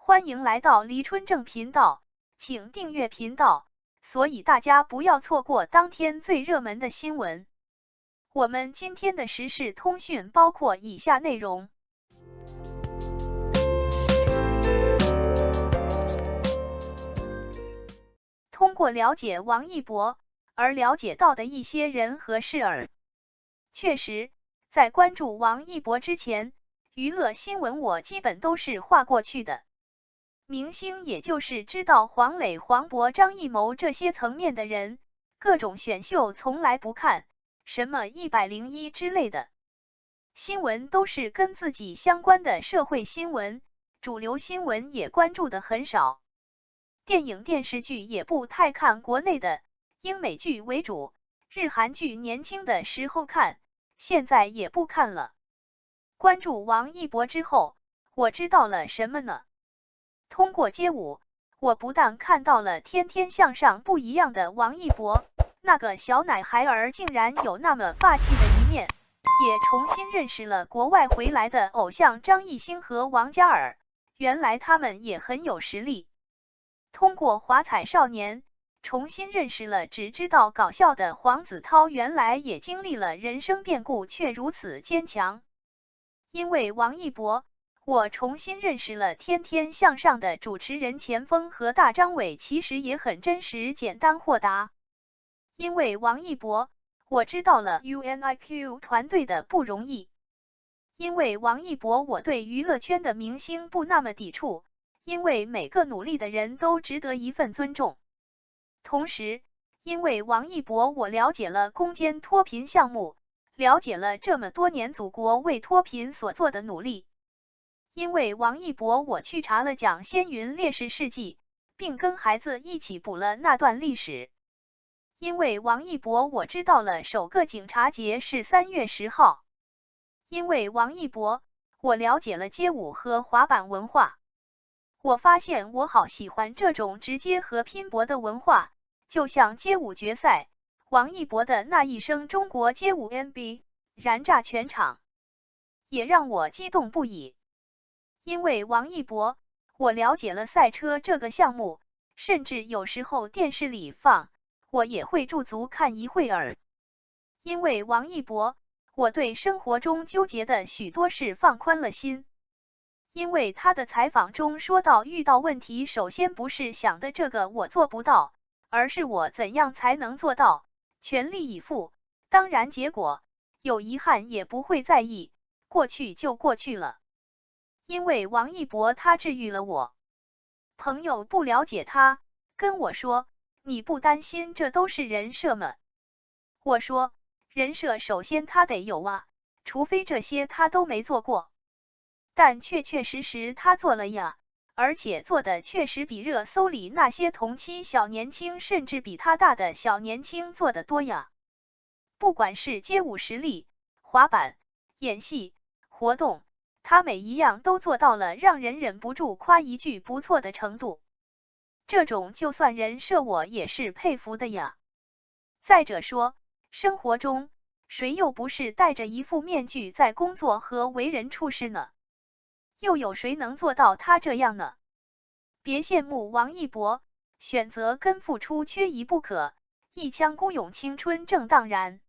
欢迎来到黎春正频道，请订阅频道，所以大家不要错过当天最热门的新闻。我们今天的时事通讯包括以下内容。通过了解王一博而了解到的一些人和事儿。确实，在关注王一博之前，娱乐新闻我基本都是划过去的。明星也就是知道黄磊、黄渤、张艺谋这些层面的人，各种选秀从来不看，什么101之类的新闻都是跟自己相关的社会新闻，主流新闻也关注的很少。电影电视剧也不太看国内的，英美剧为主，日韩剧年轻的时候看，现在也不看了。关注王一博之后，我知道了什么呢？通过街舞，我不但看到了天天向上不一样的王一博，那个小奶孩儿竟然有那么霸气的一面，也重新认识了国外回来的偶像张艺兴和王嘉尔，原来他们也很有实力。通过华彩少年，重新认识了只知道搞笑的黄子韬，原来也经历了人生变故却如此坚强。因为王一博，我重新认识了天天向上的主持人钱枫和大张伟，其实也很真实、简单、豁达。因为王一博，我知道了 UNIQ 团队的不容易。因为王一博，我对娱乐圈的明星不那么抵触，因为每个努力的人都值得一份尊重。同时，因为王一博，我了解了攻坚脱贫项目，了解了这么多年祖国为脱贫所做的努力。因为王一博，我去查了蒋先云烈士事迹，并跟孩子一起补了那段历史。因为王一博，我知道了首个警察节是3月10号。因为王一博，我了解了街舞和滑板文化。我发现我好喜欢这种直接和拼搏的文化，就像街舞决赛，王一博的那一声中国街舞 NB 燃炸全场，也让我激动不已。因为王一博，我了解了赛车这个项目，甚至有时候电视里放，我也会驻足看一会儿。因为王一博，我对生活中纠结的许多事放宽了心。因为他的采访中说到，遇到问题首先不是想的这个我做不到，而是我怎样才能做到，全力以赴，当然结果有遗憾也不会在意，过去就过去了。因为王一博他治愈了我。朋友不了解他，跟我说，你不担心这都是人设吗？我说，人设首先他得有啊，除非这些他都没做过。但确确实实他做了呀，而且做的确实比热搜里那些同期小年轻甚至比他大的小年轻做的多呀。不管是街舞实力、滑板、演戏、活动，他每一样都做到了让人忍不住夸一句不错的程度。这种就算人设我也是佩服的呀。再者说，生活中谁又不是戴着一副面具在工作和为人处事呢？又有谁能做到他这样呢？别羡慕王一博，选择跟付出缺一不可，一腔孤勇青春正当然。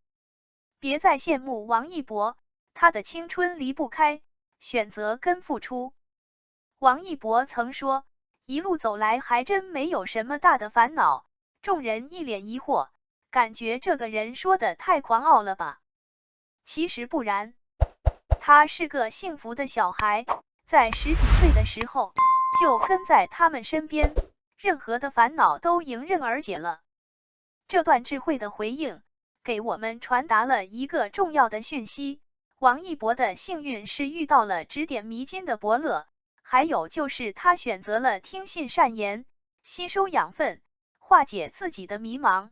别再羡慕王一博，他的青春离不开选择跟付出。王一博曾说，一路走来还真没有什么大的烦恼。众人一脸疑惑，感觉这个人说的太狂傲了吧？其实不然，他是个幸福的小孩，在10几岁的时候就跟在他们身边，任何的烦恼都迎刃而解了。这段智慧的回应，给我们传达了一个重要的讯息：王一博的幸运是遇到了指点迷津的伯乐，还有就是他选择了听信善言，吸收养分，化解自己的迷茫。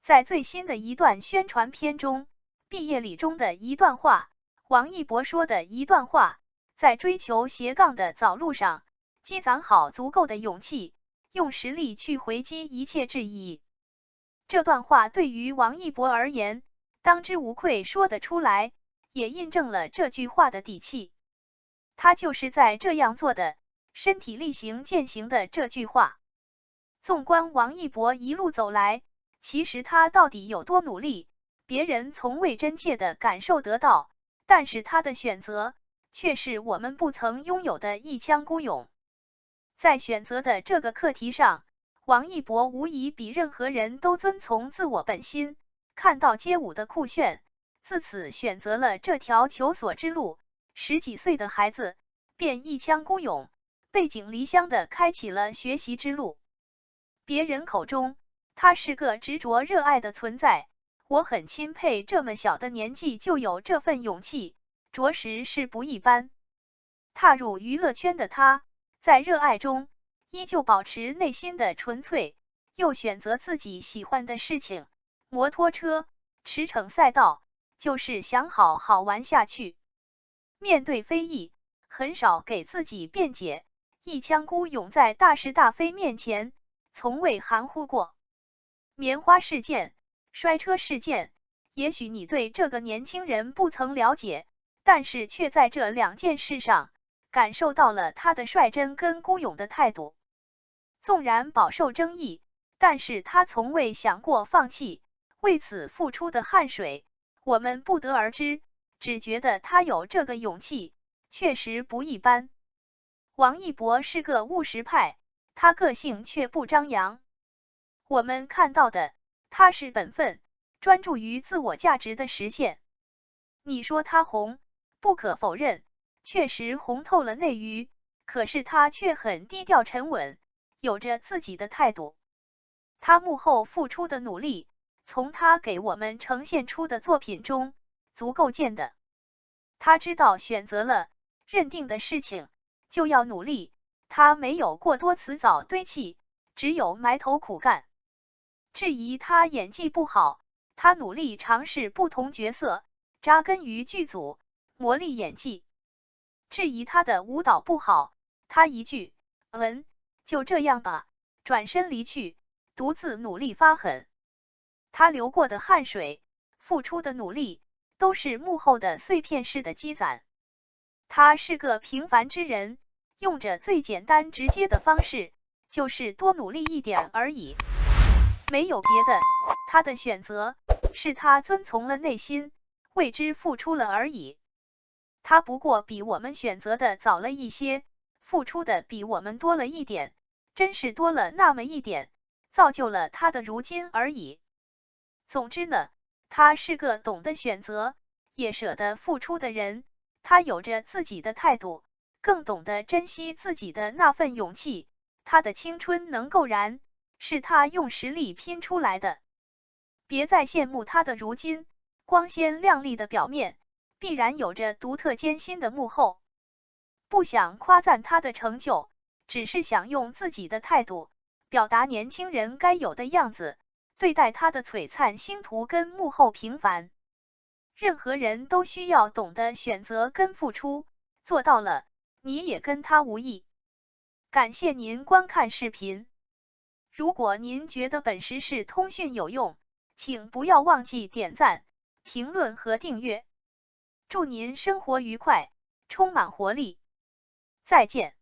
在最新的一段宣传片中，毕业礼中的一段话，王一博说的一段话，在追求斜杠的早路上，积攒好足够的勇气，用实力去回击一切质疑。这段话对于王一博而言，当之无愧说得出来，也印证了这句话的底气。他就是在这样做的，身体力行践行的这句话。纵观王一博一路走来，其实他到底有多努力，别人从未真切的感受得到，但是他的选择却是我们不曾拥有的一腔孤勇。在选择的这个课题上，王一博无疑比任何人都遵从自我本心，看到街舞的酷炫，自此选择了这条求索之路。10几岁的孩子便一腔孤勇，背井离乡的开启了学习之路。别人口中，他是个执着热爱的存在，我很钦佩这么小的年纪就有这份勇气，着实是不一般。踏入娱乐圈的他，在热爱中依旧保持内心的纯粹，又选择自己喜欢的事情，摩托车、驰骋赛道，就是想好好玩下去。面对非议，很少给自己辩解，一腔孤勇在大是大非面前，从未含糊过。棉花事件、摔车事件，也许你对这个年轻人不曾了解，但是却在这2件事上感受到了他的率真跟孤勇的态度。纵然饱受争议，但是他从未想过放弃，为此付出的汗水，我们不得而知，只觉得他有这个勇气，确实不一般。王一博是个务实派，他个性却不张扬。我们看到的，他是本分，专注于自我价值的实现。你说他红，不可否认，确实红透了内娱，可是他却很低调沉稳，有着自己的态度。他幕后付出的努力，从他给我们呈现出的作品中足够见的。他知道选择了认定的事情就要努力，他没有过多辞藻堆砌，只有埋头苦干。质疑他演技不好，他努力尝试不同角色，扎根于剧组，磨砺演技。质疑他的舞蹈不好，他一句就这样吧，转身离去，独自努力发狠。他流过的汗水，付出的努力，都是幕后的碎片式的积攒。他是个平凡之人，用着最简单直接的方式，就是多努力一点而已。没有别的，他的选择是他遵从了内心，为之付出了而已。他不过比我们选择的早了一些，付出的比我们多了一点，真是多了那么一点，造就了他的如今而已。总之呢，他是个懂得选择，也舍得付出的人，他有着自己的态度，更懂得珍惜自己的那份勇气。他的青春能够燃，是他用实力拼出来的。别再羡慕他的如今，光鲜亮丽的表面，必然有着独特艰辛的幕后。不想夸赞他的成就，只是想用自己的态度，表达年轻人该有的样子，对待他的璀璨星途跟幕后平凡。任何人都需要懂得选择跟付出，做到了，你也跟他无异。感谢您观看视频。如果您觉得本时事通讯有用，请不要忘记点赞、评论和订阅。祝您生活愉快，充满活力。再见。